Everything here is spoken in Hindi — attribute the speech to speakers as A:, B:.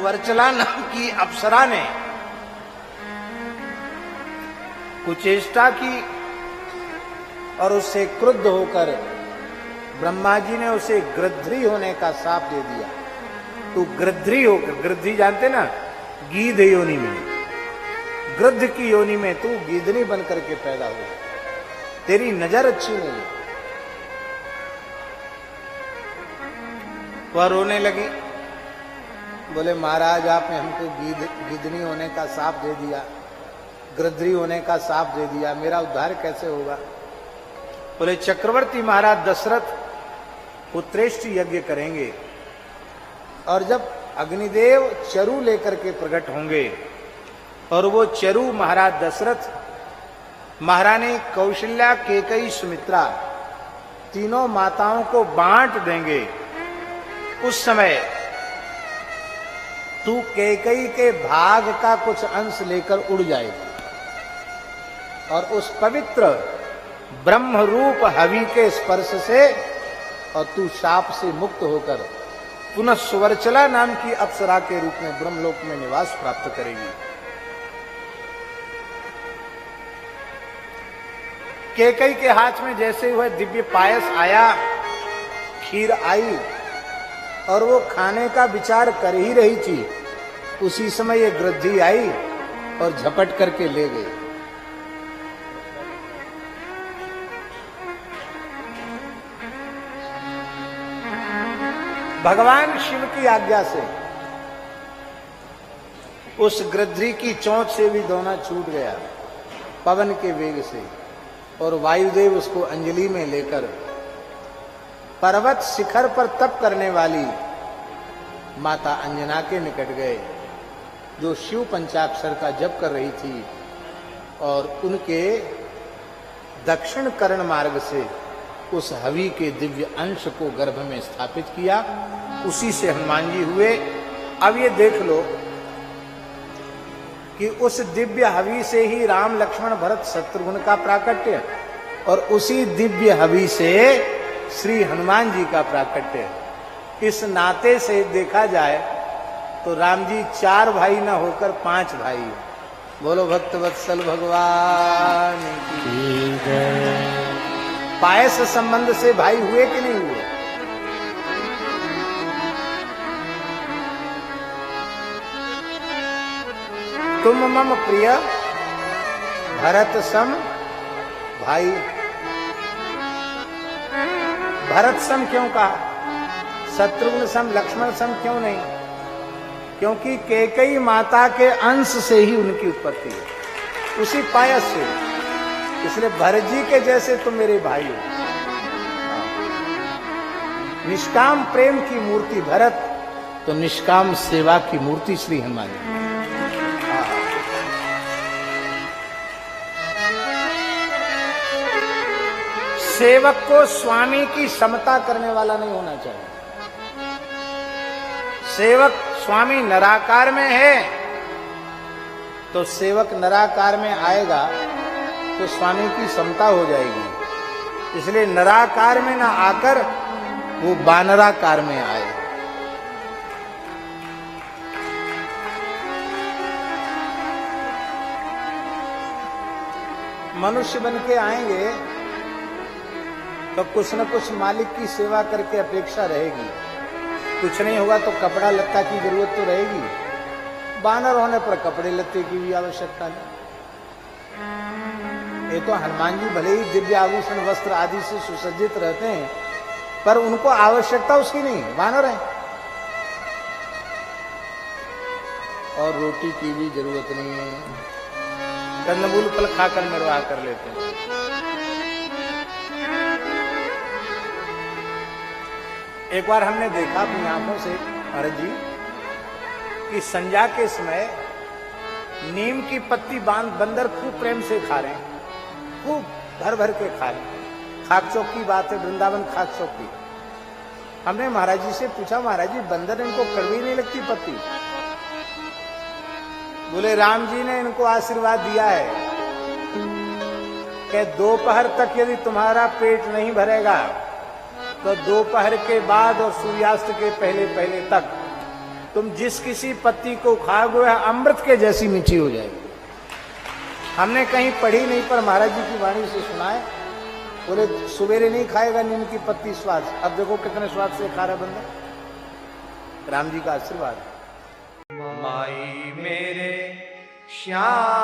A: सुवर्चला नाम की अप्सरा ने कुचेष्टा की और उससे क्रुद्ध होकर ब्रह्मा जी ने उसे गृध्री होने का शाप दे दिया। तू गृध्री होकर, गृध्री जानते ना, गीध योनि में, गृध्र की योनि में तू गीधनी बन करके पैदा हुआ, तेरी नजर अच्छी नहीं है। वह रोने लगी, बोले महाराज आपने हमको गीधनी होने का शाप दे दिया, गृध्री होने का शाप दे दिया, मेरा उद्धार कैसे होगा? बोले चक्रवर्ती महाराज दशरथ पुत्रेष्टि यज्ञ करेंगे और जब अग्निदेव चरु लेकर के प्रकट होंगे और वो चरु महाराज दशरथ, महारानी कौशल्या, केकई, सुमित्रा तीनों माताओं को बांट देंगे। उस समय तू केकई के भाग का कुछ अंश लेकर उड़ जाएगी और उस पवित्र ब्रह्म रूप हवि के स्पर्श से और तू शाप से मुक्त होकर पुनः सुवर्चला नाम की अप्सरा के रूप में ब्रह्मलोक में निवास प्राप्त करेगी। केकई के हाथ में जैसे हुए दिव्य पायस आया, खीर आई और वो खाने का विचार कर ही रही थी, उसी समय ये गृध्री आई और झपट करके ले गई। भगवान शिव की आज्ञा से उस गृध्री की चोंच से भी दोना छूट गया पवन के वेग से, और वायुदेव उसको अंजलि में लेकर पर्वत शिखर पर तप करने वाली माता अंजना के निकट गए, जो शिव पंचाक्षर का जप कर रही थी, और उनके दक्षिण कर्ण मार्ग से उस हवि के दिव्य अंश को गर्भ में स्थापित किया। उसी से हनुमान जी हुए। अब ये देख लो कि उस दिव्य हवि से ही राम, लक्ष्मण, भरत, शत्रुघ्न का प्राकट्य, और उसी दिव्य हवि से श्री हनुमान जी का प्राकट्य। इस नाते से देखा जाए तो राम जी 4 भाई न होकर 5 भाई। बोलो भक्त वत्सल भगवान की जय। पायस संबंध से भाई हुए कि नहीं हुए? तुम मम प्रिय भरत सम भाई। भरत सम क्यों कहा? शत्रुघ्न सम, लक्ष्मण सम क्यों नहीं? क्योंकि केकई माता के अंश से ही उनकी उत्पत्ति है, उसी पायस से। इसलिए भरत जी के जैसे तुम मेरे भाई हो। निष्काम प्रेम की मूर्ति भरत, तो निष्काम सेवा की मूर्ति श्री हनुमान जी। सेवक को स्वामी की समता करने वाला नहीं होना चाहिए। सेवक स्वामी निराकार में है तो सेवक निराकार में आएगा तो स्वामी की समता हो जाएगी। इसलिए निराकार में ना आकर वो बानराकार में आए। मनुष्य बन के आएंगे तो कुछ न कुछ मालिक की सेवा करके अपेक्षा रहेगी। कुछ नहीं होगा तो कपड़ा लत्ता की जरूरत तो रहेगी। बानर होने पर कपड़े लत्ते की भी आवश्यकता नहीं। ये तो हनुमान जी भले ही दिव्य आभूषण वस्त्र आदि से सुसज्जित रहते हैं, पर उनको आवश्यकता उसकी नहीं, बानर है। और रोटी की भी जरूरत नहीं है, कंदमूल फल खाकर निर्वाह कर लेते हैं। एक बार हमने देखा अपनी आंखों से महाराज जी कि संध्या के समय नीम की पत्ती बांध बंदर खूब प्रेम से खा रहे हैं, खूब भर भर के खा रहे हैं। खाक चौक की बात है, वृंदावन खाक चौक की। हमने महाराज जी से पूछा, महाराज जी बंदर इनको कड़वी नहीं लगती पत्ती? बोले राम जी ने इनको आशीर्वाद दिया है कि दोपहर तक यदि तुम्हारा पेट नहीं भरेगा तो दोपहर के बाद और सूर्यास्त के पहले पहले तक तुम जिस किसी पत्ती को खाओगे वह अमृत के जैसी मीठी हो जाएगी। हमने कहीं पढ़ी नहीं, पर महाराज जी की वाणी से सुना है। बोले सवेरे नहीं खाएगा नीम की पत्ती स्वाद, अब देखो कितने स्वाद से खा रहा बंदा। राम जी का आशीर्वाद।
B: माई मेरे श्याम